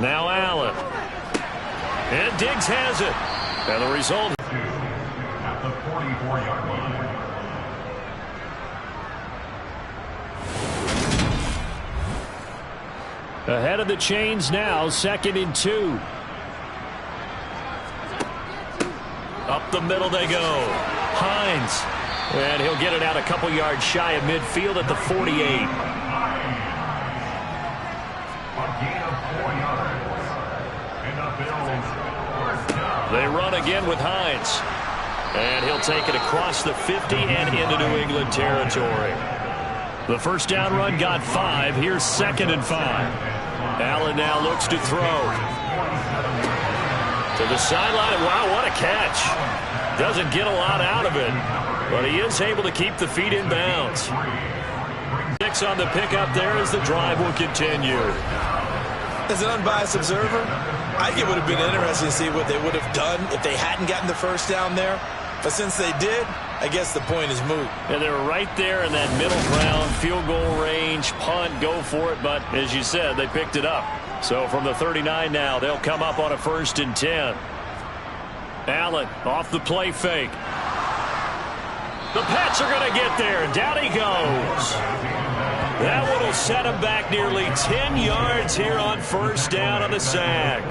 Now Allen. And Diggs has it. And the result. At the 44-yard line. Ahead of the chains now, 2nd and 2. Up the middle they go. Hines. And he'll get it out a couple yards shy of midfield at the 48. They run again with Hines. And he'll take it across the 50 and into New England territory. The first down run got 5. Here's 2nd and 5. Allen now looks to throw. To the sideline. Wow, what a catch. Doesn't get a lot out of it, but he is able to keep the feet in bounds. 6 on the pickup there as the drive will continue. As an unbiased observer, I think it would have been interesting to see what they would have done if they hadn't gotten the first down there. But since they did, I guess the point is moot. And they were right there in that middle ground, field goal range, punt, go for it. But as you said, they picked it up. So from the 39 now, they'll come up on a 1st and 10. Allen off the play fake. The Pats are going to get there. Down he goes. That one will set him back nearly 10 yards here on 1st down on the sack.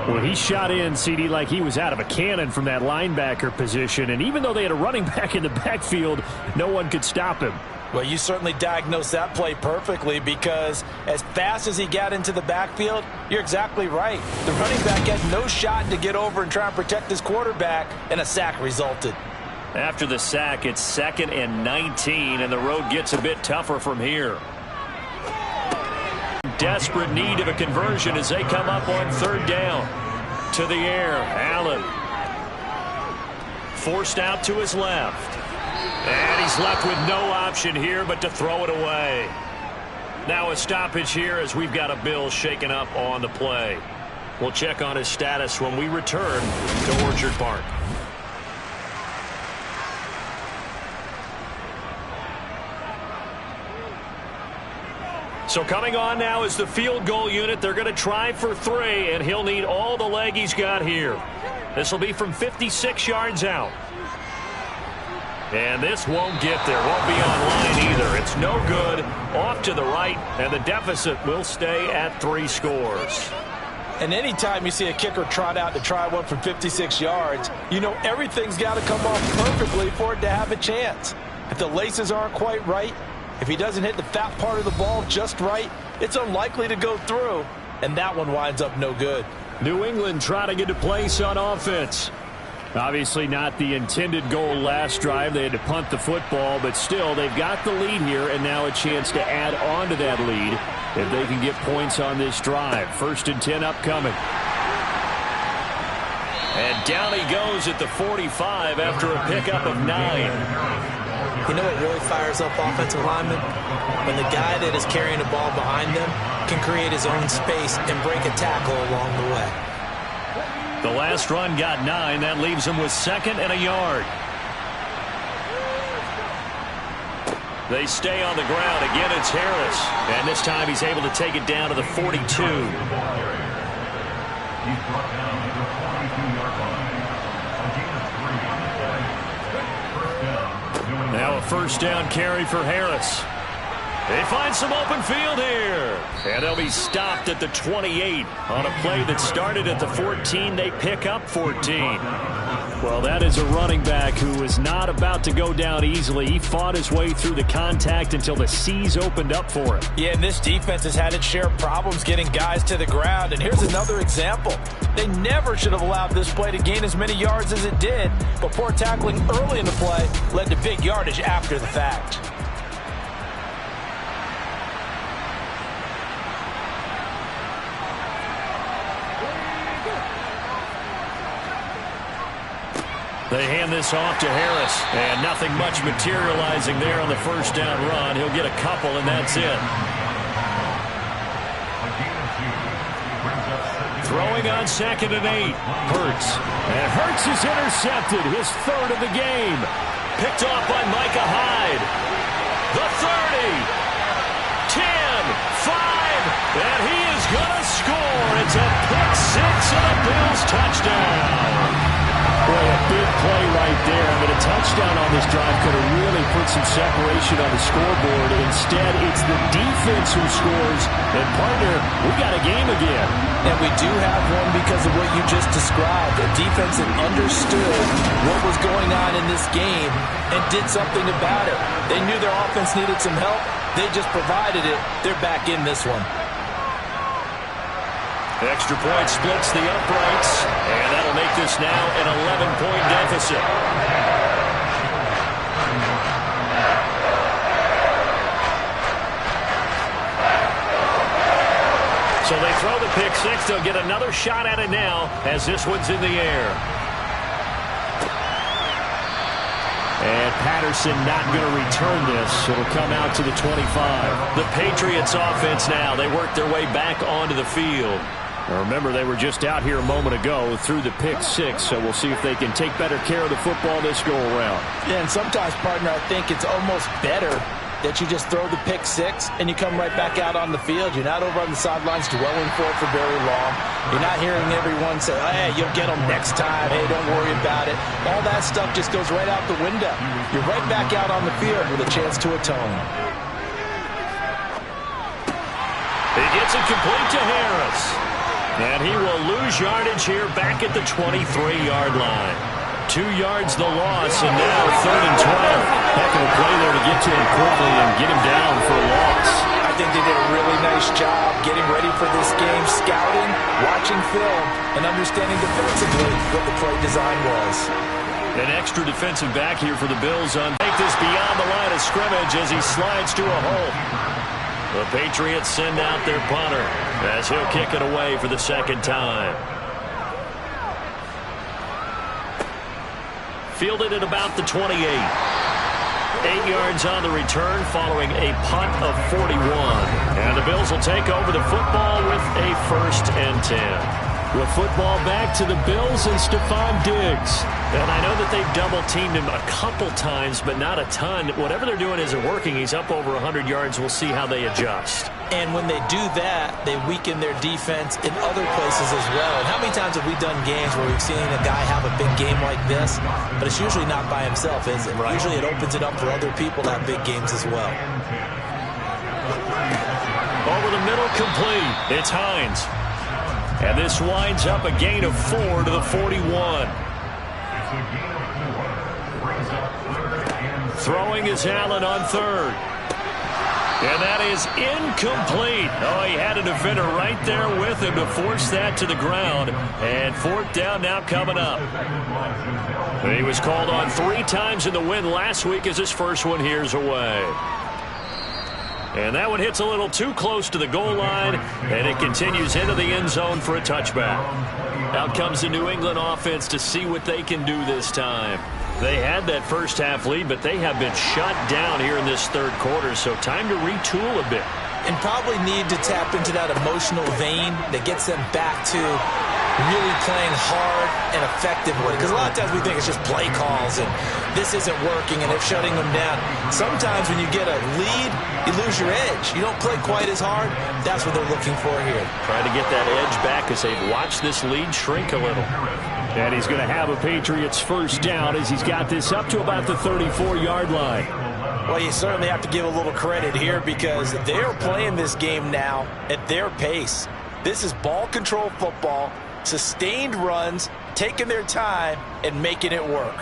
Well, he shot in, CD, like he was out of a cannon from that linebacker position. And even though they had a running back in the backfield, no one could stop him. Well, you certainly diagnosed that play perfectly, because as fast as he got into the backfield, you're exactly right. The running back had no shot to get over and try and protect his quarterback, and a sack resulted. After the sack, it's 2nd and 19, and the road gets a bit tougher from here. Desperate need of a conversion as they come up on 3rd down. To the air, Allen. Forced out to his left. And he's left with no option here but to throw it away. Now a stoppage here as we've got a Bill shaken up on the play. We'll check on his status when we return to Orchard Park. So coming on now is the field goal unit. They're going to try for 3, and he'll need all the leg he's got here. This will be from 56 yards out. And this won't get there. Won't be on line either. It's no good. Off to the right, and the deficit will stay at 3 scores. And anytime you see a kicker trot out to try one from 56 yards, you know everything's got to come off perfectly for it to have a chance. If the laces aren't quite right, if he doesn't hit the fat part of the ball just right, it's unlikely to go through, and that one winds up no good. New England trying to get a place on offense. Obviously not the intended goal last drive. They had to punt the football, but still they've got the lead here, and now a chance to add on to that lead if they can get points on this drive. 1st and 10 upcoming. And down he goes at the 45 after a pickup of 9. You know what really fires up offensive linemen? When the guy that is carrying the ball behind them can create his own space and break a tackle along the way. The last run got 9. That leaves him with 2nd and a yard. They stay on the ground. Again, it's Harris. And this time he's able to take it down to the 42. He's brought down at the 42-yard line. Now a 1st down carry for Harris. They find some open field here. And they'll be stopped at the 28. On a play that started at the 14, they pick up 14. Well, that is a running back who was not about to go down easily. He fought his way through the contact until the C's opened up for him. Yeah, and this defense has had its share of problems getting guys to the ground. And here's another example. They never should have allowed this play to gain as many yards as it did. But poor tackling early in the play led to big yardage after the fact. They hand this off to Harris, and nothing much materializing there on the 1st down run. He'll get a couple, and that's it. Throwing on 2nd and 8. Hurts. And Hurts is intercepted, his 3rd of the game. Picked off by Micah Hyde. The 30. 10. 5. And he is gonna score. It's a pick six and a Bills touchdown. Boy, a big play right there. I mean, a touchdown on this drive could have really put some separation on the scoreboard. Instead, it's the defense who scores. And, partner, we got a game again. And we do have one because of what you just described. A defense that understood what was going on in this game and did something about it. They knew their offense needed some help. They just provided it. They're back in this one. Extra point splits the uprights, and that'll make this now an 11-point deficit. So they throw the pick six. They'll get another shot at it now as this one's in the air. And Patterson not going to return this. It'll come out to the 25. The Patriots offense now. They work their way back onto the field. Now remember, they were just out here a moment ago through the pick six, so we'll see if they can take better care of the football this go-around. Yeah, and sometimes, partner, I think it's almost better that you just throw the pick six and you come right back out on the field. You're not over on the sidelines dwelling for it for very long. You're not hearing everyone say, oh, hey, you'll get them next time. Hey, don't worry about it. All that stuff just goes right out the window. You're right back out on the field with a chance to atone. He gets it complete to Harris. And he will lose yardage here back at the 23-yard line. 2 yards the loss, and now 3rd and 12. Heck of a play there to get to him quickly and get him down for a loss. I think they did a really nice job getting ready for this game, scouting, watching film, and understanding defensively what the play design was. An extra defensive back here for the Bills on. Take this beyond the line of scrimmage as he slides to a hole. The Patriots send out their punter as he'll kick it away for the second time. Fielded at about the 28. 8 yards on the return following a punt of 41. And the Bills will take over the football with a 1st and 10. The football back to the Bills and Stephon Diggs. And I know that they've double-teamed him a couple times, but not a ton. Whatever they're doing isn't working. He's up over 100 yards. We'll see how they adjust. And when they do that, they weaken their defense in other places as well. And how many times have we done games where we've seen a guy have a big game like this, but it's usually not by himself, is it? Right. Usually it opens it up for other people to have big games as well. Over the middle, complete. It's Hines. And this winds up a gain of 4 to the 41. Throwing is Allen on 3rd. And that is incomplete. Oh, he had a defender right there with him to force that to the ground. And 4th down now coming up. He was called on 3 times in the win last week as his first one here's away. And that one hits a little too close to the goal line, and it continues into the end zone for a touchback. Out comes the New England offense to see what they can do this time. They had that first half lead, but they have been shut down here in this 3rd quarter, so time to retool a bit. And probably need to tap into that emotional vein that gets them back to really playing hard and effectively. Because a lot of times we think it's just play calls and this isn't working and they're shutting them down. Sometimes when you get a lead, you lose your edge. You don't play quite as hard. That's what they're looking for here. Trying to get that edge back as they've watched this lead shrink a little. And he's going to have a Patriots 1st down as he's got this up to about the 34-yard line. Well, you certainly have to give a little credit here because they're playing this game now at their pace. This is ball control football, sustained runs, taking their time, and making it work.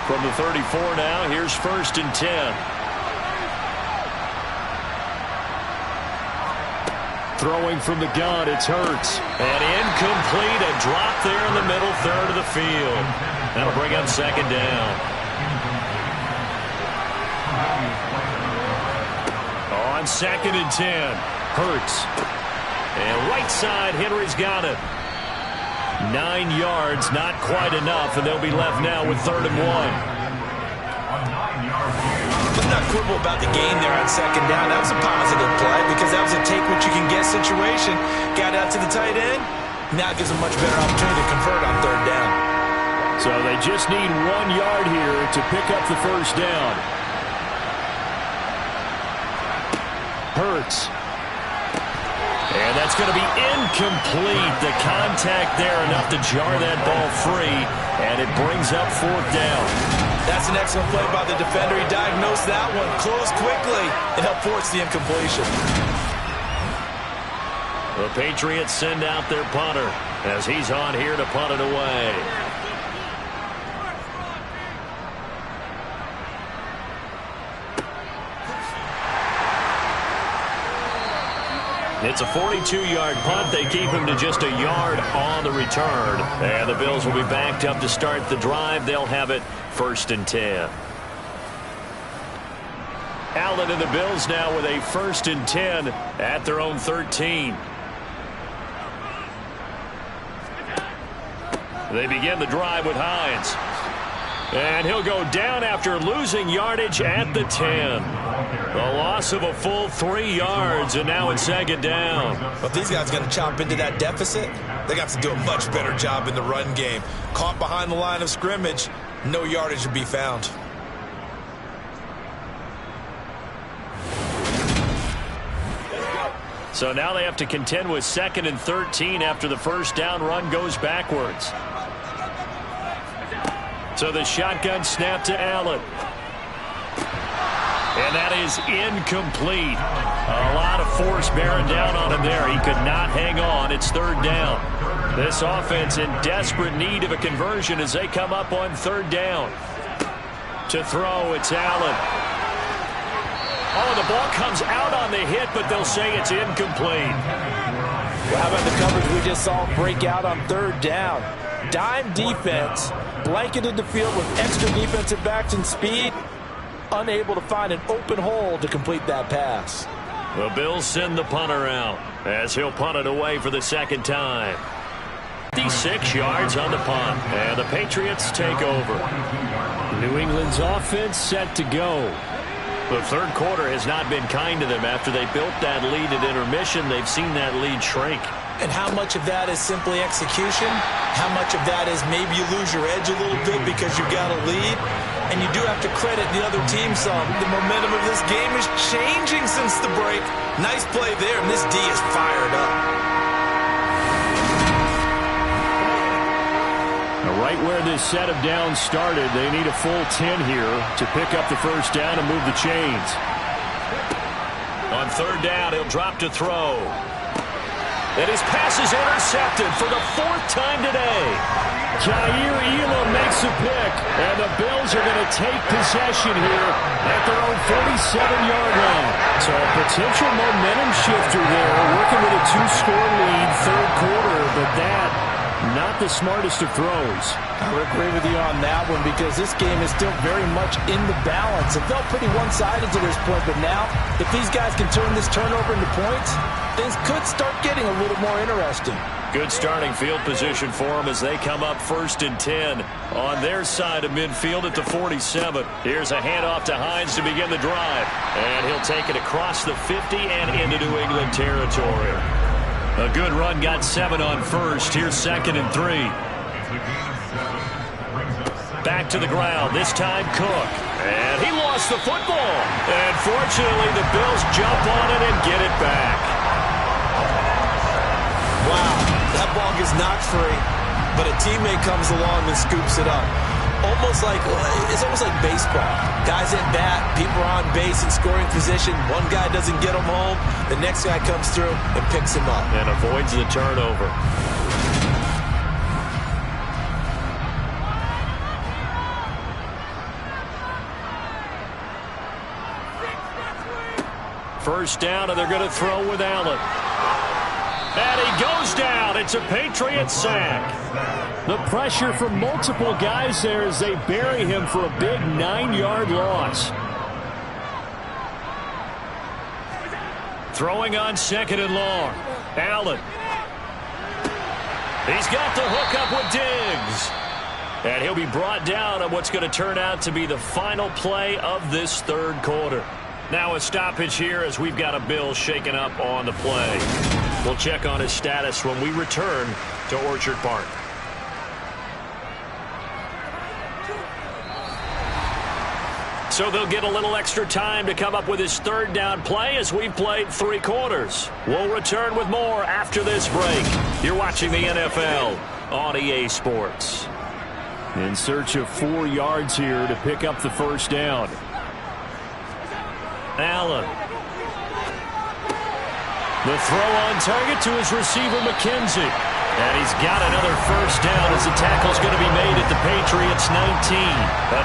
From the 34 now, here's 1st and 10. Throwing from the gun, it's Hurts. And incomplete, a drop there in the middle 3rd of the field. That'll bring up 2nd down. On 2nd and 10, Hurts. And right side, Henry's got it. 9 yards, not quite enough, and they'll be left now with 3rd and 1. Let's not quibble about the gain there on 2nd down. That was a positive play because that was a take-what-you-can-get situation. Got out to the tight end. Now gives them much better opportunity to convert on 3rd down. So they just need 1 yard here to pick up the 1st down. Hurts. And that's going to be incomplete. The contact there enough to jar that ball free, and it brings up 4th down. That's an excellent play by the defender. He diagnosed that one, closed quickly, and helped force the incompletion. The Patriots send out their punter as he's on here to punt it away. It's a 42-yard punt. They keep him to just a yard on the return. And the Bills will be backed up to start the drive. They'll have it 1st and 10. Allen and the Bills now with a 1st and 10 at their own 13. They begin the drive with Hines. And he'll go down after losing yardage at the 10. A loss of a full 3 yards, and now it's 2nd down. But these guys are going to chop into that deficit. They got to do a much better job in the run game. Caught behind the line of scrimmage, no yardage to be found. So now they have to contend with 2nd and 13 after the 1st down run goes backwards. So the shotgun snap to Allen. And that is incomplete. A lot of force bearing down on him there. He could not hang on. It's 3rd down. This offense in desperate need of a conversion as they come up on 3rd down. To throw, it's Allen. Oh, the ball comes out on the hit, but they'll say it's incomplete. Well, how about the coverage we just saw break out on 3rd down? Dime defense, blanketed the field with extra defensive backs and speed, unable to find an open hole to complete that pass. The Bills send the punter out as he'll punt it away for the 2nd time. 56 yards on the punt, and the Patriots take over. New England's offense set to go. The 3rd quarter has not been kind to them. After they built that lead at intermission, they've seen that lead shrink. And how much of that is simply execution? How much of that is maybe you lose your edge a little bit because you've got a lead? And you do have to credit the other team some. The momentum of this game is changing since the break. Nice play there, and this D is fired up. Now, right where this set of downs started, they need a full 10 here to pick up the 1st down and move the chains. On 3rd down, he'll drop to throw. And his pass is intercepted for the 4th time today. Jair Elam makes a pick, and the Bills are going to take possession here at their own 47-yard line. So a potential momentum shifter there, working with a 2-score lead, 3rd quarter, but that, not the smartest of throws. I would agree with you on that one because this game is still very much in the balance. It felt pretty one-sided to this point, but now, if these guys can turn this turnover into points, things could start getting a little more interesting. Good starting field position for them as they come up 1st and 10 on their side of midfield at the 47. Here's a handoff to Hines to begin the drive. And he'll take it across the 50 and into New England territory. A good run, got 7 on 1st. Here's 2nd and 3. Back to the ground, this time Cook. And he lost the football. And fortunately, the Bills jump on it and get it back. Wow, that ball gets knocked free, but a teammate comes along and scoops it up. It's almost like baseball. Guys at bat, people are on base in scoring position. One guy doesn't get him home, the next guy comes through and picks him up. And avoids the turnover. First down, and they're going to throw with Allen. And he goes down. It's a Patriot sack. The pressure from multiple guys there as they bury him for a big 9-yard loss. Throwing on 2nd and long. Allen. He's got the hook up with Diggs. And he'll be brought down on what's going to turn out to be the final play of this 3rd quarter. Now a stoppage here as we've got a Bill shaken up on the play. We'll check on his status when we return to Orchard Park. So they'll get a little extra time to come up with his third down play as we've played 3 quarters. We'll return with more after this break. You're watching the NFL on EA Sports. In search of 4 yards here to pick up the first down. Allen. The throw on target to his receiver, McKenzie. And he's got another first down as the tackle's going to be made at the Patriots 19.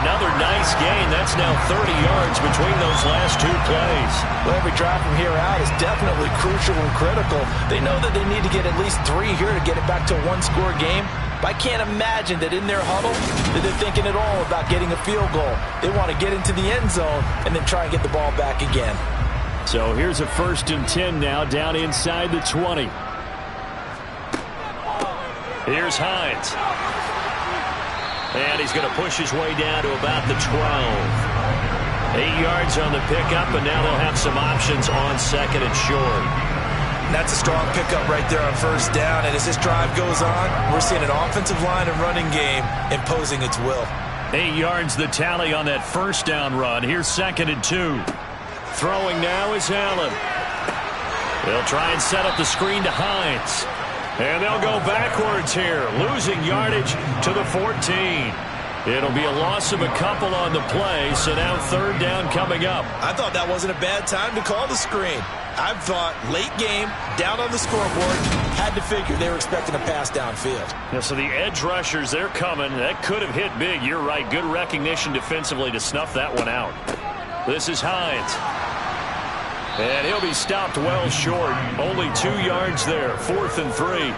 Another nice gain. That's now 30 yards between those last 2 plays. Well, every drive from here out is definitely crucial and critical. They know that they need to get at least 3 here to get it back to a 1-score game. But I can't imagine that in their huddle that they're thinking at all about getting a field goal. They want to get into the end zone and then try and get the ball back again. So here's a 1st and 10 now down inside the 20. Here's Hines. And he's going to push his way down to about the 12. 8 yards on the pickup, and now they'll have some options on 2nd and short. That's a strong pickup right there on 1st down. And as this drive goes on, we're seeing an offensive line and running game imposing its will. 8 yards the tally on that 1st down run. Here's 2nd and 2. Throwing now is Allen. They'll try and set up the screen to Hines. And they'll go backwards here, losing yardage to the 14. It'll be a loss of a couple on the play, so now 3rd down coming up. I thought that wasn't a bad time to call the screen. I thought late game, down on the scoreboard, had to figure they were expecting a pass downfield. Yeah, so the edge rushers, they're coming. That could have hit big. You're right. Good recognition defensively to snuff that one out. This is Hines. And he'll be stopped well short. Only 2 yards there. 4th and 3.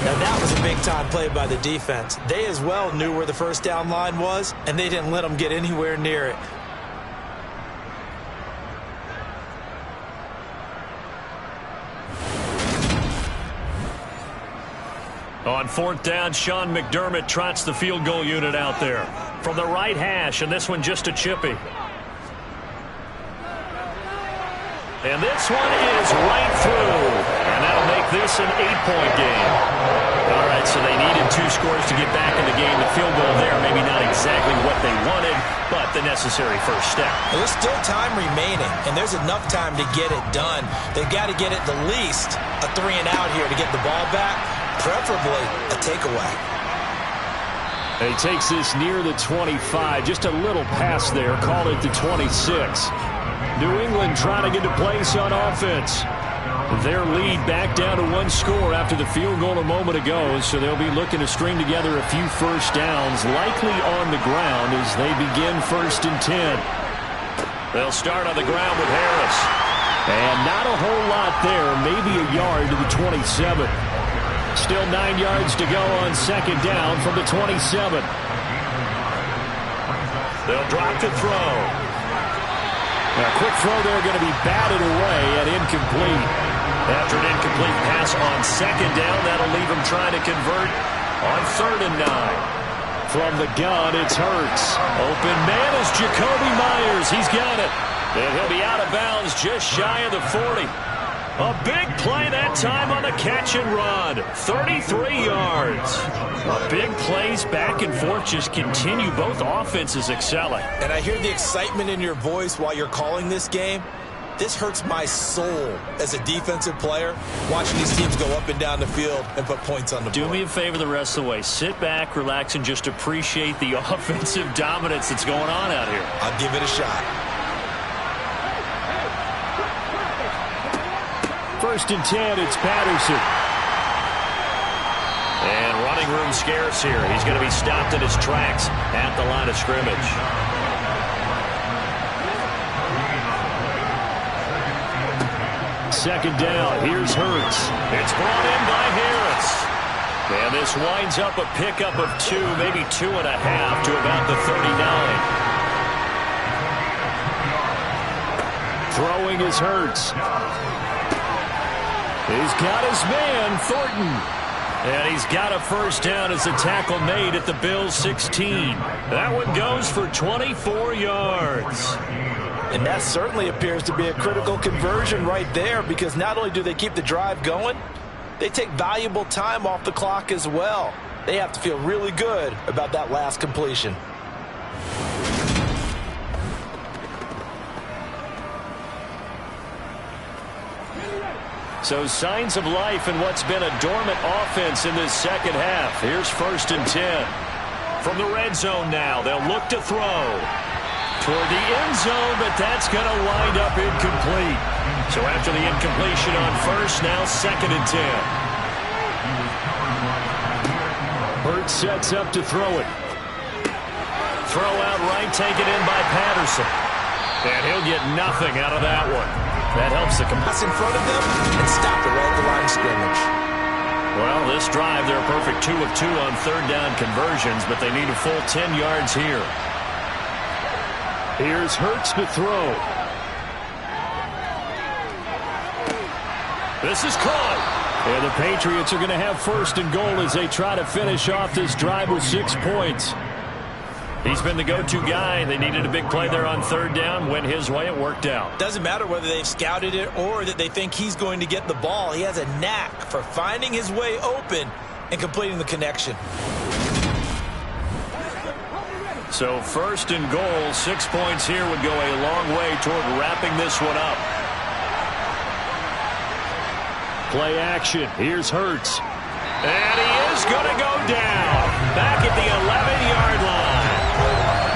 Now that was a big-time play by the defense. They as well knew where the 1st down line was, and they didn't let them get anywhere near it. On 4th down, Sean McDermott trots the field goal unit out there. From the right hash, and this one just a chippy. And this one is right through. And that'll make this an 8-point game. All right, so they needed 2 scores to get back in the game. The field goal there, maybe not exactly what they wanted, but the necessary first step. There's still time remaining, and there's enough time to get it done. They've got to get at the least a 3 and out here to get the ball back, preferably a takeaway. He takes this near the 25. Just a little pass there. Call it the 26. New England trying to get a place on offense. Their lead back down to 1 score after the field goal a moment ago, so they'll be looking to string together a few first downs, likely on the ground as they begin 1st and 10. They'll start on the ground with Harris. And not a whole lot there, maybe a yard to the 27. Still 9 yards to go on 2nd down from the 27. They'll drop to throw. A quick throw there going to be batted away and incomplete. After an incomplete pass on 2nd down, that'll leave him trying to convert on 3rd and 9. From the gun, it's Hurts. Open man is Jacoby Myers. He's got it. And he'll be out of bounds just shy of the 40. A big play that time on the catch and run. 33 yards. Big plays back and forth just continue. Both offenses excelling. And I hear the excitement in your voice while you're calling this game. This hurts my soul as a defensive player, watching these teams go up and down the field and put points on the board. Do me a favor the rest of the way. Sit back, relax, and just appreciate the offensive dominance that's going on out here. I'll give it a shot. 1st and 10, it's Patterson. And running room scarce here. He's going to be stopped in his tracks at the line of scrimmage. Second down, here's Hurts. It's brought in by Harris. And this winds up a pickup of 2, maybe 2.5 to about the 39. Throwing is Hurts. He's got his man, Thornton. And he's got a first down as the tackle made at the Bills' 16. That one goes for 24 yards. And that certainly appears to be a critical conversion right there, because not only do they keep the drive going, they take valuable time off the clock as well. They have to feel really good about that last completion. So signs of life in what's been a dormant offense in this second half. Here's 1st and 10. From the red zone now, they'll look to throw toward the end zone, but that's going to wind up incomplete. So after the incompletion on first, now 2nd and 10. Burt sets up to throw it. Throw out right, taken in by Patterson. And he'll get nothing out of that one. That helps the pass in front of them and stop it right at the line of scrimmage. Well, this drive, they're a perfect 2 of 2 on 3rd down conversions, but they need a full 10 yards here. Here's Hurts to throw. This is caught. And the Patriots are going to have 1st and goal as they try to finish off this drive with 6 points. He's been the go-to guy. They needed a big play there on 3rd down. Went his way. It worked out. Doesn't matter whether they've scouted it or that they think he's going to get the ball. He has a knack for finding his way open and completing the connection. So 1st and goal, 6 points here would go a long way toward wrapping this one up. Play action. Here's Hurts. And he is going to go down. Back at the 11-yard line.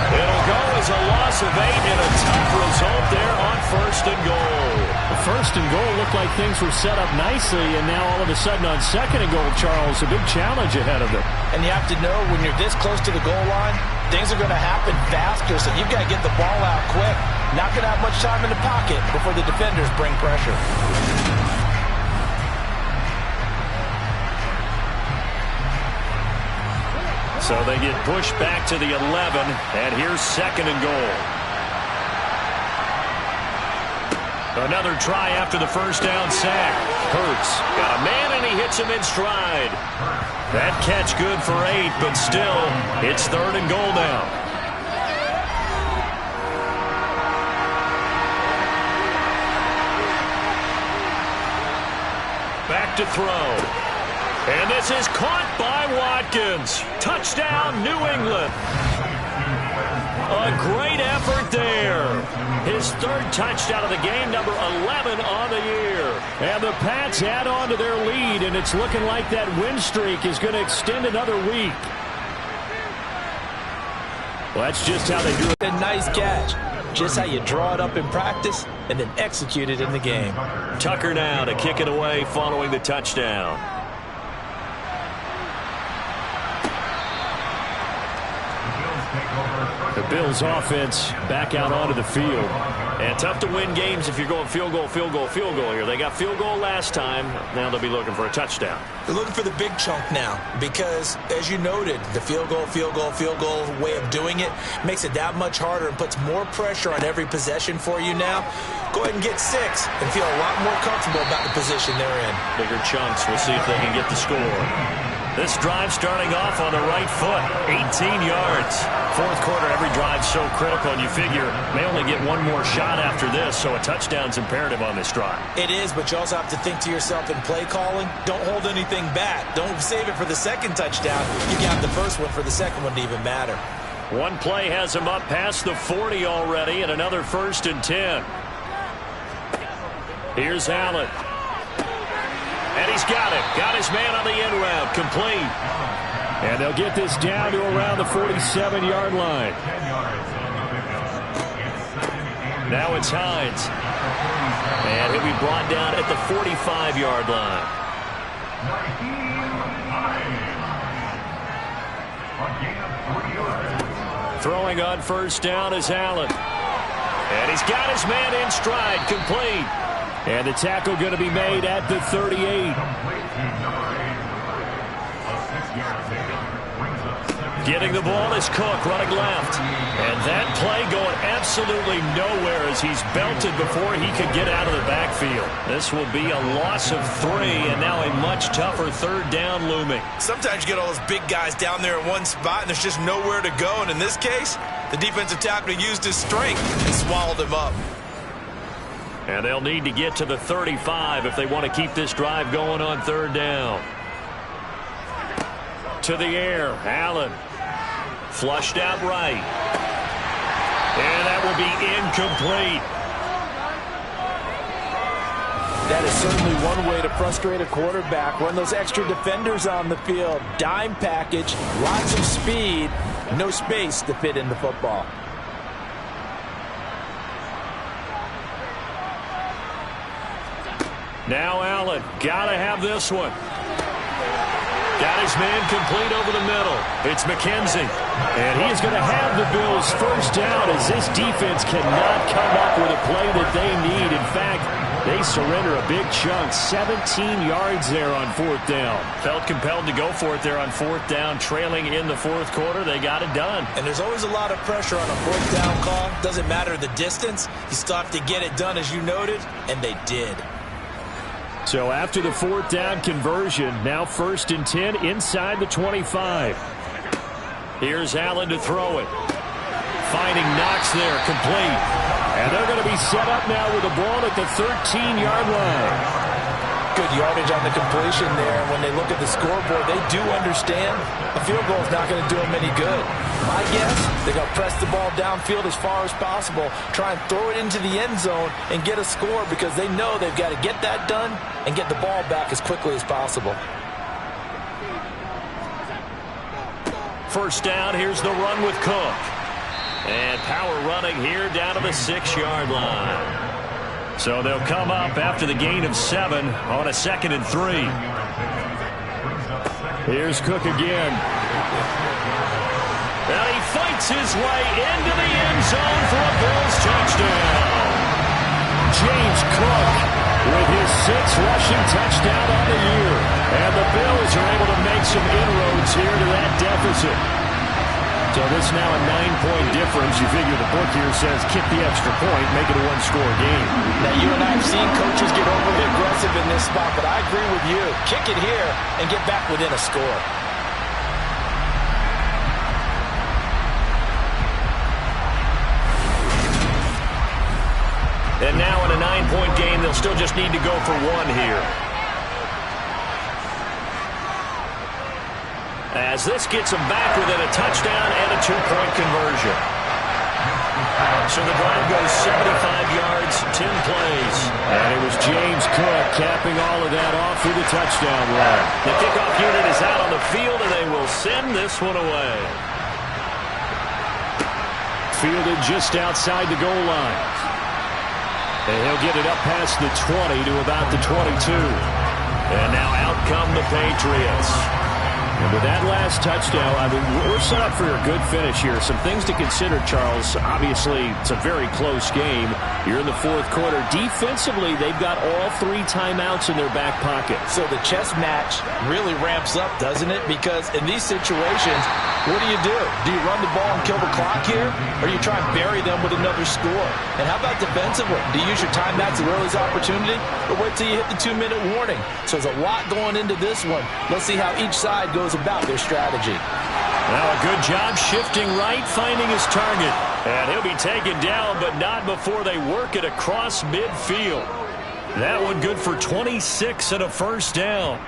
It'll go as a loss of 8 and a tough result there on 1st and goal. The 1st and goal looked like things were set up nicely, and now all of a sudden on 2nd and goal, Charles, a big challenge ahead of them. And you have to know when you're this close to the goal line, things are going to happen faster, so you've got to get the ball out quick. Not going to have much time in the pocket before the defenders bring pressure. So they get pushed back to the 11, and here's 2nd and goal. Another try after the 1st down sack. Hurts got a man, and he hits him in stride. That catch good for 8, but still, it's 3rd and goal now. Back to throw. And this is caught by Watkins. Touchdown, New England. A great effort there. His 3rd touchdown of the game, number 11 on the year. And the Pats add on to their lead, and it's looking like that win streak is going to extend another week. Well, that's just how they do it. A nice catch. Just how you draw it up in practice and then execute it in the game. Tucker now to kick it away following the touchdown. The Bills offense back out onto the field. And tough to win games if you're going field goal, field goal, field goal here. They got field goal last time. Now they'll be looking for a touchdown. They're looking for the big chunk now because, as you noted, the field goal way of doing it makes it that much harder and puts more pressure on every possession for you now. Go ahead and get 6 and feel a lot more comfortable about the position they're in. Bigger chunks. We'll see if they can get the score. This drive starting off on the right foot, 18 yards. 4th quarter, every drive so critical, and you figure may only get one more shot after this, so a touchdown's imperative on this drive. It is, but you also have to think to yourself in play calling, don't hold anything back. Don't save it for the 2nd touchdown. You got the 1st one for the 2nd one to even matter. One play has him up past the 40 already, and another 1st and 10. Here's Allen. And he's got it. Got his man on the end route. Complete. And they'll get this down to around the 47-yard line. Now it's Hines. And he'll be brought down at the 45-yard line. Throwing on 1st down is Allen. And he's got his man in stride. Complete. And the tackle going to be made at the 38. Getting the ball is Cook running left. And that play going absolutely nowhere as he's belted before he could get out of the backfield. This will be a loss of 3 and now a much tougher 3rd down looming. Sometimes you get all those big guys down there in one spot and there's just nowhere to go. And in this case, the defensive tackle used his strength and swallowed him up. And they'll need to get to the 35 if they want to keep this drive going on 3rd down. To the air, Allen. Flushed out right. And that will be incomplete. That is certainly one way to frustrate a quarterback. Run those extra defenders on the field. Dime package, lots of speed, no space to fit in the football. Now Allen, gotta have this one. Got his man complete over the middle. It's McKenzie. And he is going to have the Bills first down as this defense cannot come up with a play that they need. In fact, they surrender a big chunk, 17 yards there on fourth down. Felt compelled to go for it there on fourth down, trailing in the fourth quarter. They got it done. And there's always a lot of pressure on a fourth down call. Doesn't matter the distance. You still have to get it done, as you noted, and they did. So after the fourth down conversion, now 1st and 10 inside the 25. Here's Allen to throw it. Finding Knox there, complete. And they're going to be set up now with the ball at the 13-yard line. Good yardage on the completion there. When they look at the scoreboard, they do understand a field goal is not going to do them any good. My guess, they're going to press the ball downfield as far as possible, try and throw it into the end zone and get a score because they know they've got to get that done and get the ball back as quickly as possible. First down, here's the run with Cook. And power running here down to the 6-yard line. So they'll come up after the gain of 7 on a 2nd and 3. Here's Cook again. And he fights his way into the end zone for a Bills touchdown. James Cook with his 6th rushing touchdown on the year. And the Bills are able to make some inroads here to that deficit. So this now a 9-point difference. You figure the book here says kick the extra point, make it a one-score game. Now, you and I have seen coaches get overly aggressive in this spot, but I agree with you. Kick it here and get back within a score. And now in a 9-point game, they'll still just need to go for 1 here. As this gets them back within a touchdown and a 2-point conversion. So the drive goes 75 yards, 10 plays. And it was James Cook capping all of that off with a touchdown run. The kickoff unit is out on the field, and they will send this one away. Fielded just outside the goal line. And he'll get it up past the 20 to about the 22. And now out come the Patriots. And with that last touchdown, I mean, we're set up for a good finish here. Some things to consider, Charles. Obviously, it's a very close game. You're in the fourth quarter. Defensively, they've got all 3 timeouts in their back pocket. So the chess match really ramps up, doesn't it? Because in these situations, what do? Do you run the ball and kill the clock here? Or do you try and bury them with another score? And how about defensively? Do you use your timeouts at early's opportunity? Or wait till you hit the 2-minute warning? So there's a lot going into this one. Let's see how each side goes about their strategy. Now a good job shifting right, finding his target. And he'll be taken down, but not before they work it across midfield. That one good for 26 and a first down.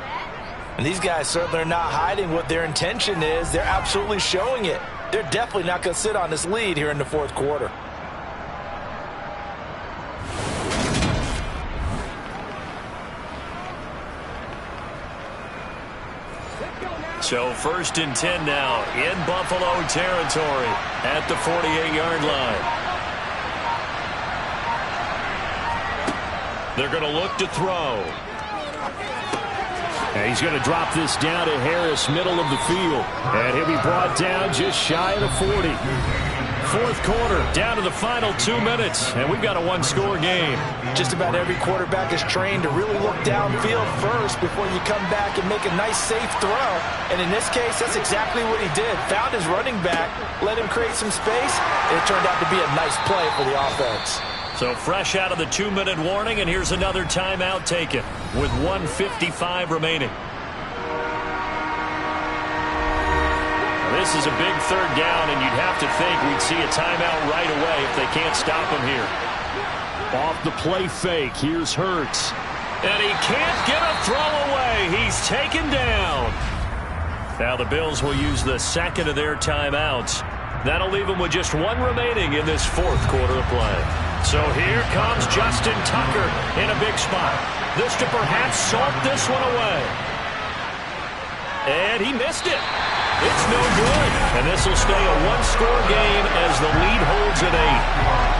And these guys certainly are not hiding what their intention is. They're absolutely showing it. They're definitely not going to sit on this lead here in the fourth quarter. So 1st and 10 now in Buffalo territory at the 48-yard line. They're going to look to throw. And he's going to drop this down to Harris, middle of the field. And he'll be brought down just shy of the 40. Fourth quarter, down to the final 2 minutes, and we've got a one-score game. Just about every quarterback is trained to really look downfield first before you come back and make a nice, safe throw. And in this case, that's exactly what he did. Found his running back, let him create some space, and it turned out to be a nice play for the offense. So fresh out of the 2-minute warning, and here's another timeout taken with 1:55 remaining. This is a big third down, and you'd have to think we'd see a timeout right away if they can't stop him here. Off the play fake, here's Hurts. And he can't get a throw away. He's taken down. Now the Bills will use the second of their timeouts. That'll leave them with just 1 remaining in this fourth quarter of play. So here comes Justin Tucker in a big spot. This to perhaps salt this one away. And he missed it. It's no good. And this will stay a one-score game as the lead holds at 8.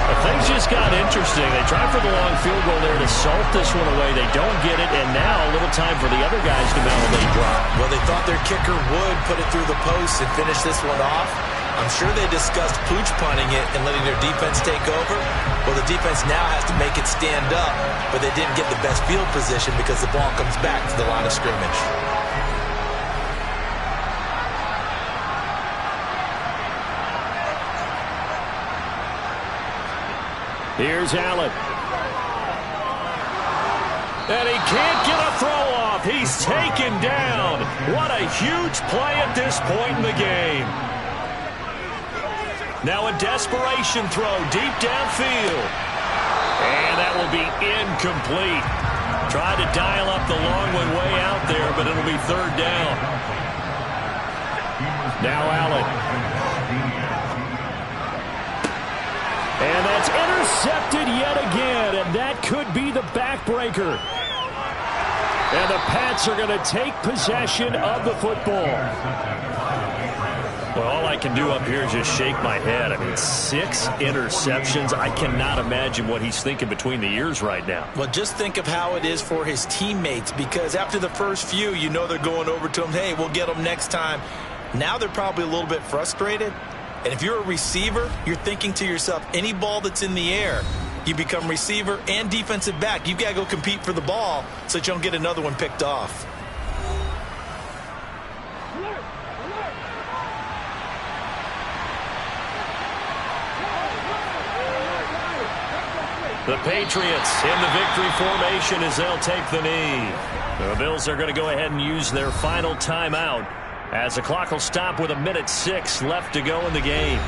But things just got interesting. They tried for the long field goal there to salt this one away. They don't get it, and now a little time for the other guys to validate drop. Well, they thought their kicker would put it through the post and finish this one off. I'm sure they discussed pooch punting it and letting their defense take over. Well, the defense now has to make it stand up, but they didn't get the best field position because the ball comes back to the line of scrimmage. Here's Allen. And he can't get a throw off. He's taken down. What a huge play at this point in the game. Now a desperation throw deep downfield. And that will be incomplete. Tried to dial up the long one way out there, but it'll be third down. Now Allen. And that's intercepted yet again, and that could be the backbreaker. And the Pats are going to take possession of the football. Well, all I can do up here is just shake my head. I mean, 6 interceptions. I cannot imagine what he's thinking between the ears right now. Well, just think of how it is for his teammates, because after the first few, you know they're going over to him, hey, we'll get them next time. Now they're probably a little bit frustrated. And if you're a receiver, you're thinking to yourself, any ball that's in the air, you become receiver and defensive back. You've got to go compete for the ball so that you don't get another one picked off. The Patriots in the victory formation as they'll take the knee. The Bills are going to go ahead and use their final timeout, as the clock will stop with 1:06 left to go in the game.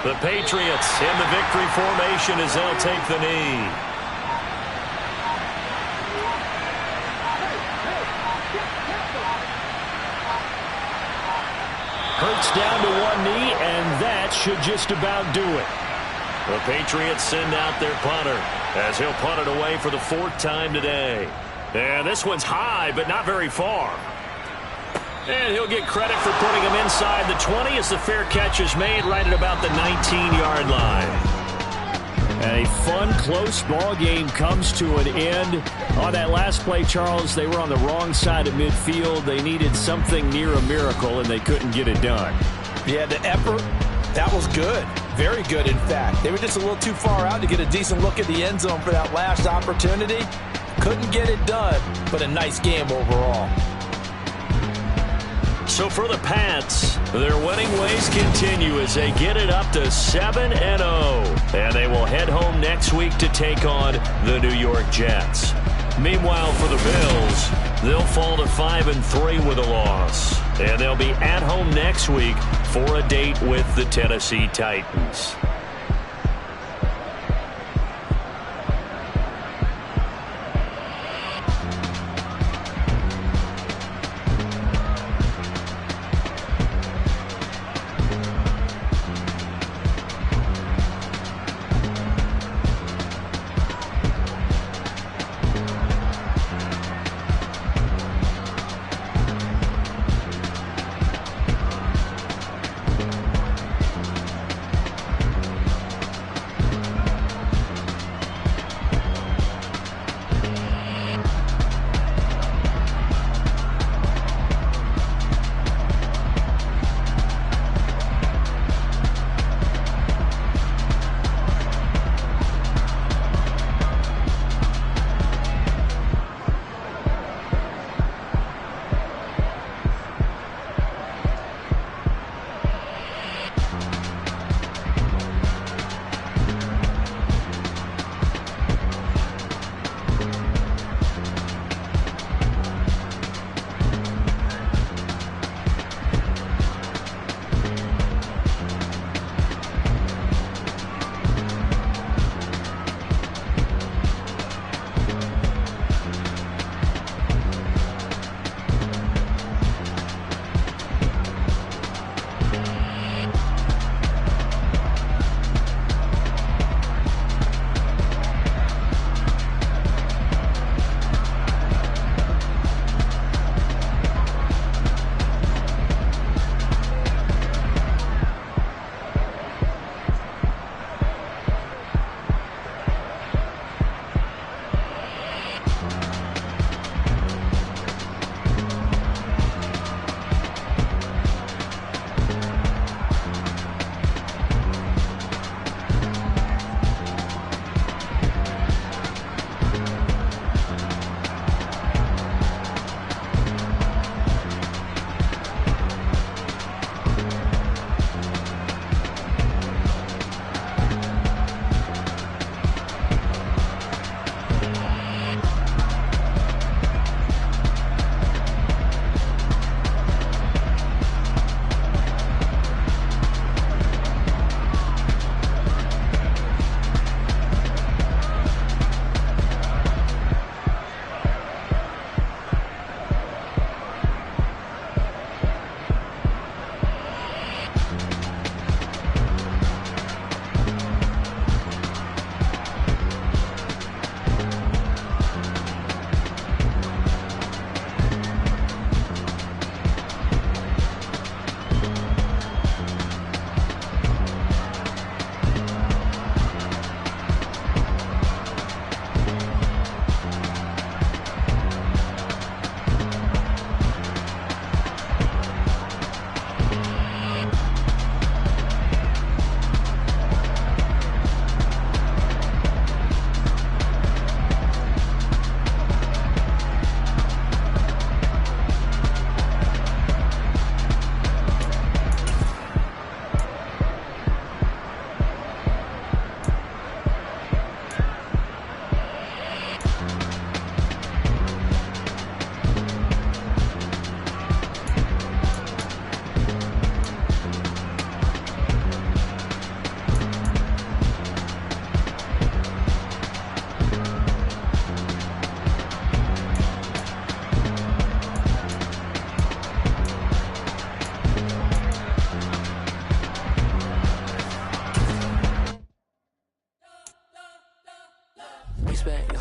The Patriots in the victory formation as they'll take the knee. Hurts down to one knee, and that should just about do it. The Patriots send out their punter as he'll punt it away for the 4th time today. And this one's high, but not very far. And he'll get credit for putting him inside the 20 as the fair catch is made right at about the 19-yard line. And a fun, close ball game comes to an end. On that last play, Charles, they were on the wrong side of midfield. They needed something near a miracle, and they couldn't get it done. Yeah, the effort, that was good. Very good, in fact. They were just a little too far out to get a decent look at the end zone for that last opportunity. Couldn't get it done, but a nice game overall. So for the Pats, their winning ways continue as they get it up to 7-0. And they will head home next week to take on the New York Jets. Meanwhile, for the Bills, they'll fall to 5-3 with a loss. And they'll be at home next week for a date with the Tennessee Titans.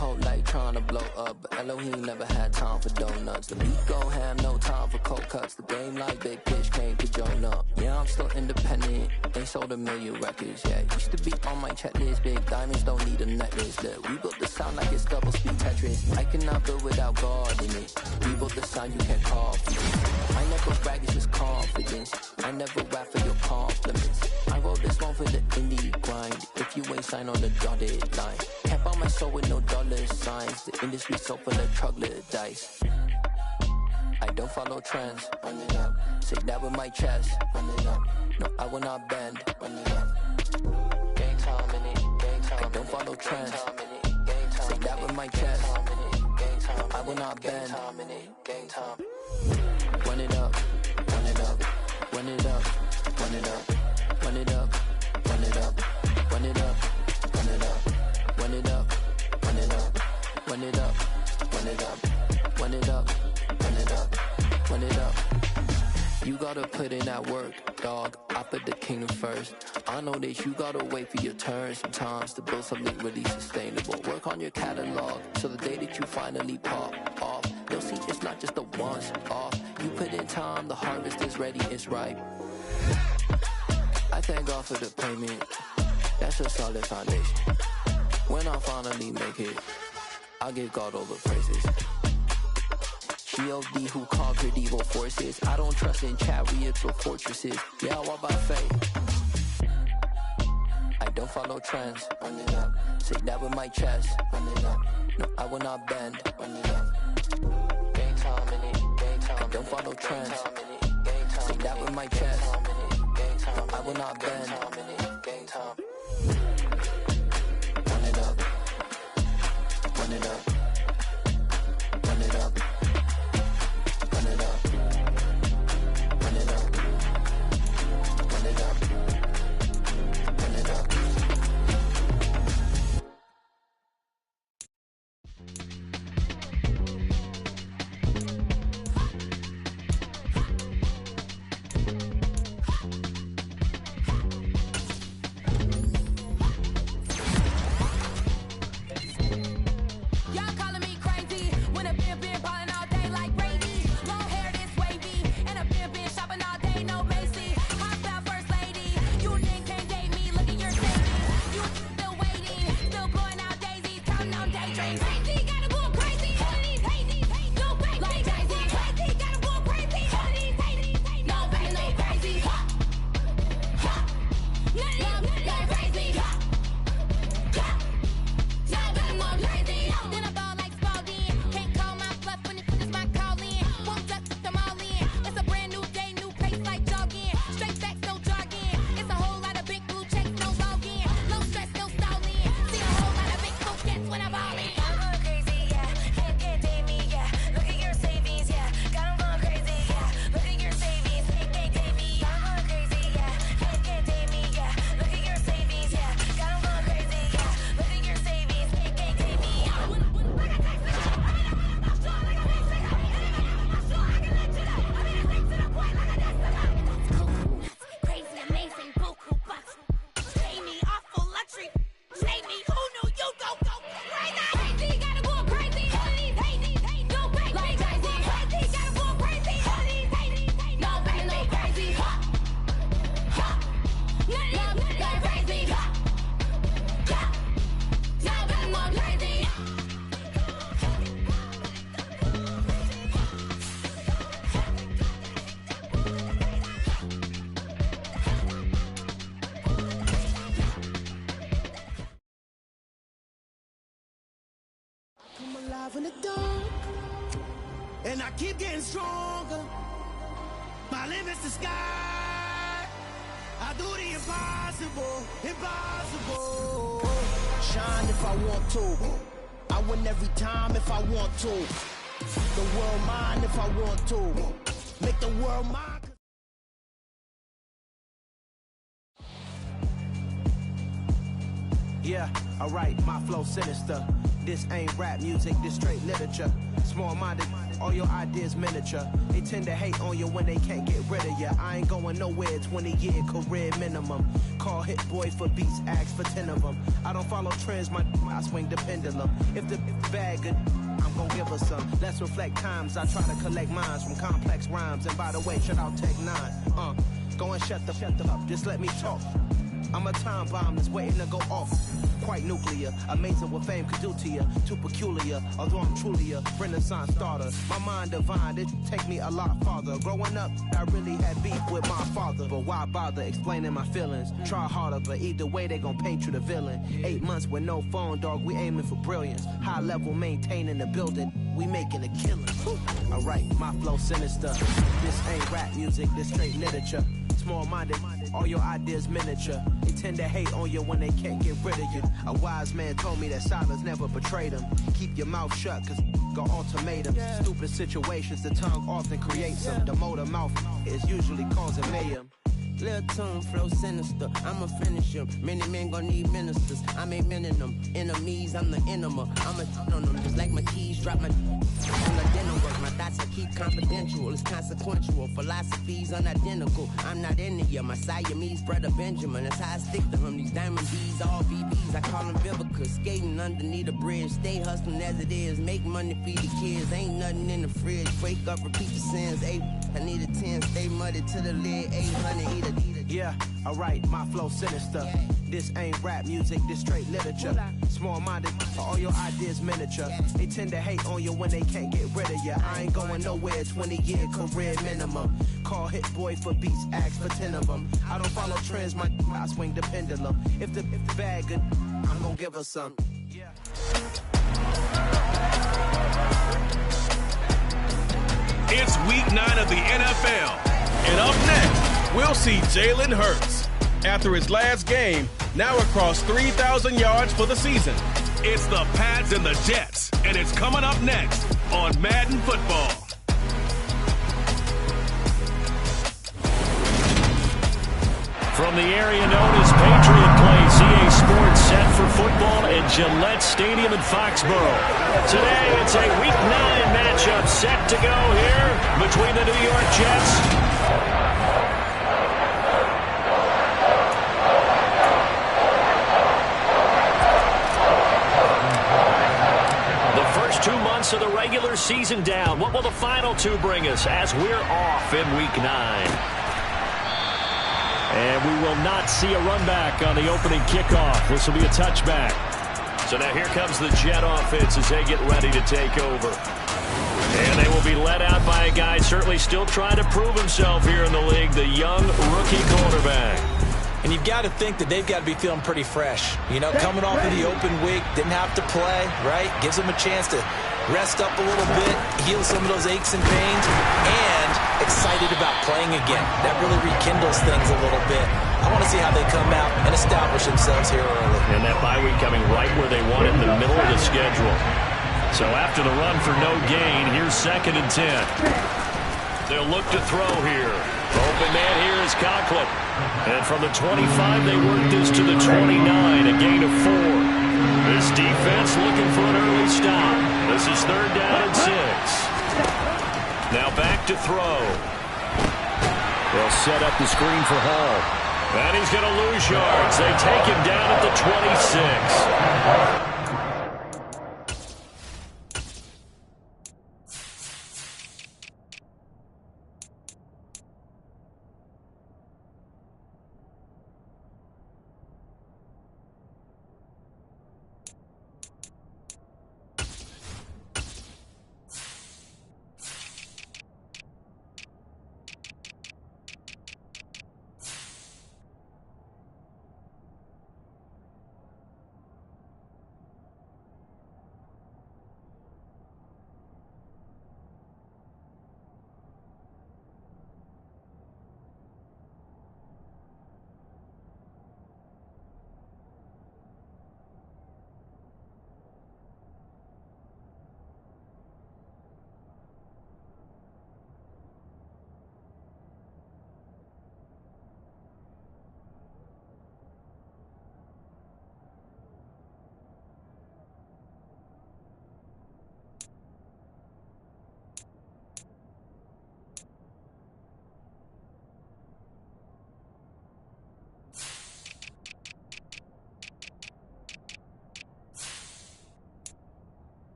cold like trying to blow up, but Elohim never had time for donuts. The beat go ham, no time for cold cuts. The game like Big Fish came to Jonah. Yeah, I'm still independent, ain't sold a million records yet. Used to be on my checklist, big diamonds don't need a necklace. Look, we built the sound like it's double speed Tetris. I cannot build without God in it. We built the sound you can't copy. I never brag, it's just confidence. I never rap for your compliments. I wrote this one for the indie grind. If you ain't signed on the dotted line, can't buy my soul with no dollar signs. The industry so full of troglodytes. I don't follow trends. Run it up. Say that with my chest. Run it up. No, I will not bend. Run it up. Gang time in it. Gang time. I don't follow trends. Say that with my chest. I will not bend. Gang time. Run it up. Run it up. Run it up. Run it up. Run it up. Run it up. Run it up. Run it up. Run it up. Run it up. Run it up. Run it up. Run it up. Run it up. Run it up. You gotta put in that work, dog. I put the kingdom first. I know that you gotta wait for your turn sometimes to build something really sustainable. Work on your catalog, so the day that you finally pop off, you'll see it's not just a once off. You put in time, the harvest is ready, it's ripe. I thank God for the payment. That's a solid foundation. When I finally make it, I'll give God all the praises. G.O.D. who conquered evil forces. I don't trust in chariots or fortresses. Yeah, I walk by faith. I don't follow trends. Run it up. Say that with my chest. Run it up. No, I will not bend. Run it up. Gang time in it. Gang time. I don't follow trends. Say that with my chest. No, I will not bend. Gang time. Run it up. Run it up. Run it up. Run it up. Run it up. Run it up. Run it up. Y'all calling me crazy when a been ballin' all day like Brady. Long hair this wavy, and a been shopping all day, no Macy. Hot out first lady, you think can't date me? Look at your savings, you still waiting, still blowing out daisies, counting on daydreams. Crazy, gotta go crazy. All of these hazy, no crazy. Like Jay-Z, crazy, gotta go crazy. All of these hazy, no crazy, no crazy. Nothing crazy. Then I ball like Spalding. Can't call my bluff when it is my calling. Won't duck them all in. It's a brand new day, new pace like jogging. Straight facts, no jogging. It's a whole lot of big blue checks, no login. No stress, no stalling. See a whole lot of big blue checks when I ball in. I'm going crazy, yeah. Can't date me, yeah. Look at your savings, yeah. Got 'em going crazy, yeah. Look at your savings, can't date me. I'm going crazy, yeah. Can't date me, yeah. Look at your savings, yeah. Got 'em going crazy, yeah. Look at your savings, can't date me. Crazy, amazing, buku bucks. Pay me awful luxury. Say me, who knew you go crazy? Crazy, gotta go crazy. All of these hazy, no crazy. Like Jay-Z, crazy, gotta go crazy. All of these hazy, no crazy, no crazy. Nothing crazy. Nothing more crazy. I'm alive in the dark, and I keep getting stronger. My limit's the sky. I do the impossible, impossible. Shine if I want to. I win every time if I want to. The world mine if I want to. Make the world mine. Yeah, alright, my flow sinister. This ain't rap music, this straight literature. Small-minded All your ideas miniature. They tend to hate on you when they can't get rid of you. I ain't going nowhere, 20-year career minimum. Call Hit Boy for beats, ask for 10 of them. I don't follow trends, I swing the pendulum. If the bag good, I'm gon' give her some. Let's reflect times. I try to collect minds from complex rhymes. And by the way, shout out Tech 9. Go and shut the up. Just let me talk. I'm a time bomb that's waiting to go off. Quite nuclear, amazing what fame could do to you. Too peculiar, although I'm truly a renaissance starter. My mind divine, it take me a lot farther. Growing up, I really had beef with my father. But why bother explaining my feelings? Try harder, but either way they gon' paint you the villain. 8 months with no phone, dog, we aiming for brilliance. High level maintaining the building, we making a killing. Alright, my flow sinister. This ain't rap music, this straight literature. Small-minded, all your ideas miniature. They tend to hate on you when they can't get rid of you. A wise man told me that silence never betrayed him. Keep your mouth shut, cause got ultimatums. Stupid situations, the tongue often creates them. The motor mouth is usually causing mayhem. Lil' tune, flow sinister, I'ma finish him. Many men gon' need ministers, I'm aiming them. Enemies, I'm the enema. I'ma on them, just like my keys, drop my on the dinner work. My thoughts I keep confidential, it's consequential. Philosophies unidentical, I'm not into you. My Siamese brother Benjamin, that's how I stick to him. These diamond D's, all BBs, I call them Vivica. Skating underneath a bridge, stay hustling as it is. Make money, feed the kids, ain't nothing in the fridge. Wake up, repeat the sins, I need a 10, stay muddy to the lid, 800, eat a. Yeah, alright, my flow sinister. This ain't rap music, this straight literature. Small-minded, all your ideas miniature. They tend to hate on you when they can't get rid of you. I ain't going nowhere, 20-year career minimum. Call Hit Boy for beats, ask for 10 of them. I don't follow trends, I swing the pendulum. If the bag good, I'm gonna give her some. It's week 9 of the NFL. And up next, we'll see Jalen Hurts. After his last game, now across 3,000 yards for the season. It's the Pats and the Jets, and it's coming up next on Madden Football. From the area known as Patriot Place, EA Sports set for football at Gillette Stadium in Foxborough. Today, it's a Week 9 matchup set to go here between the New York Jets of the regular season down. What will the final two bring us as we're off in Week 9? And we will not see a run back on the opening kickoff. This will be a touchback. So now here comes the Jet offense as they get ready to take over. And they will be led out by a guy certainly still trying to prove himself here in the league, the young rookie quarterback. And you've got to think that they've got to be feeling pretty fresh. You know, coming off of the open week, didn't have to play, right? Gives them a chance to rest up a little bit, heal some of those aches and pains, and excited about playing again. That really rekindles things a little bit. I want to see how they come out and establish themselves here early. And that bye week coming right where they want it, in the middle of the schedule. So after the run for no gain, here's 2nd and 10. They'll look to throw here. Open man here is Conklin. And from the 25, they work this to the 29, a gain of 4. This defense looking for an early stop. This is 3rd down and 6. Now back to throw. They'll set up the screen for Hall. And he's going to lose yards. They take him down at the 26.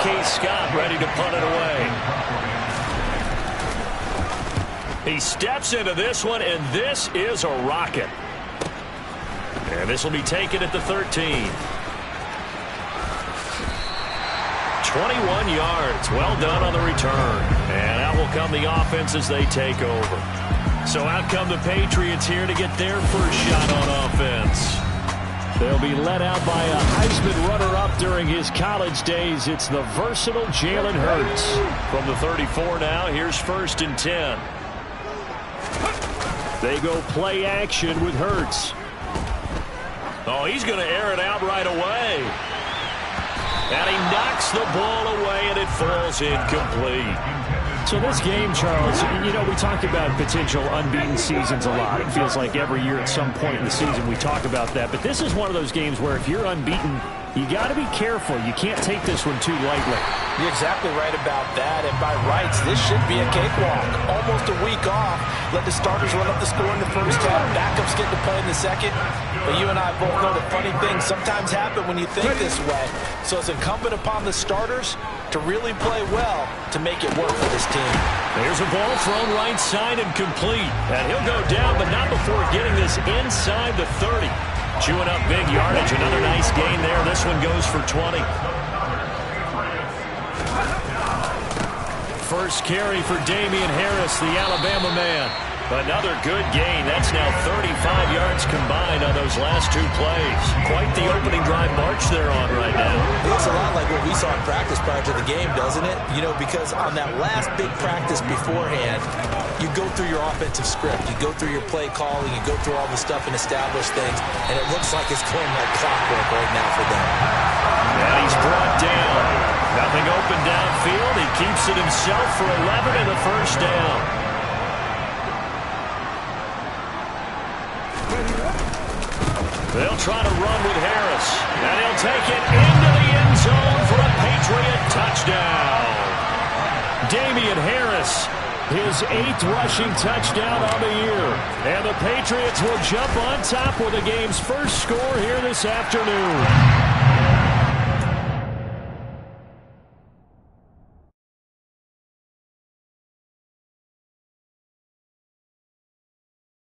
J.K. Scott ready to punt it away. He steps into this one, and this is a rocket. And this will be taken at the 13. 21 yards. Well done on the return. And out will come the offense as they take over. So out come the Patriots here to get their first shot on offense. They'll be led out by a Heisman runner-up during his college days. It's the versatile Jalen Hurts. From the 34 now, here's 1st and 10. They go play action with Hurts. Oh, he's going to air it out right away. And he knocks the ball away, and it falls incomplete. So this game, Charles, you know, we talk about potential unbeaten seasons a lot. It feels like every year at some point in the season we talk about that. But this is one of those games where if you're unbeaten, you got to be careful. You can't take this one too lightly. You're exactly right about that. And by rights, this should be a cakewalk. Almost a week off. Let the starters run up the score in the first half. Backups get to play in the second. But you and I both know the funny things sometimes happen when you think this way. So it's incumbent upon the starters to really play well to make it work for this team. There's a ball thrown right side and complete. And he'll go down, but not before getting this inside the 30. Chewing up big yardage. Another nice gain there. This one goes for 20. First carry for Damian Harris, the Alabama man. Another good gain. That's now 35 yards combined on those last 2 plays. Quite the opening drive march they're on right now. It looks a lot like what we saw in practice prior to the game, doesn't it? You know, because on that last big practice beforehand, you go through your offensive script. You go through your play calling. You go through all the stuff and establish things. And it looks like it's going like clockwork right now for them. And he's brought down. Nothing open downfield. He keeps it himself for 11 and a first down. They'll try to run with Harris. And he'll take it into the end zone for a Patriot touchdown. Damian Harris, his 8th rushing touchdown on the year. And the Patriots will jump on top with the game's first score here this afternoon.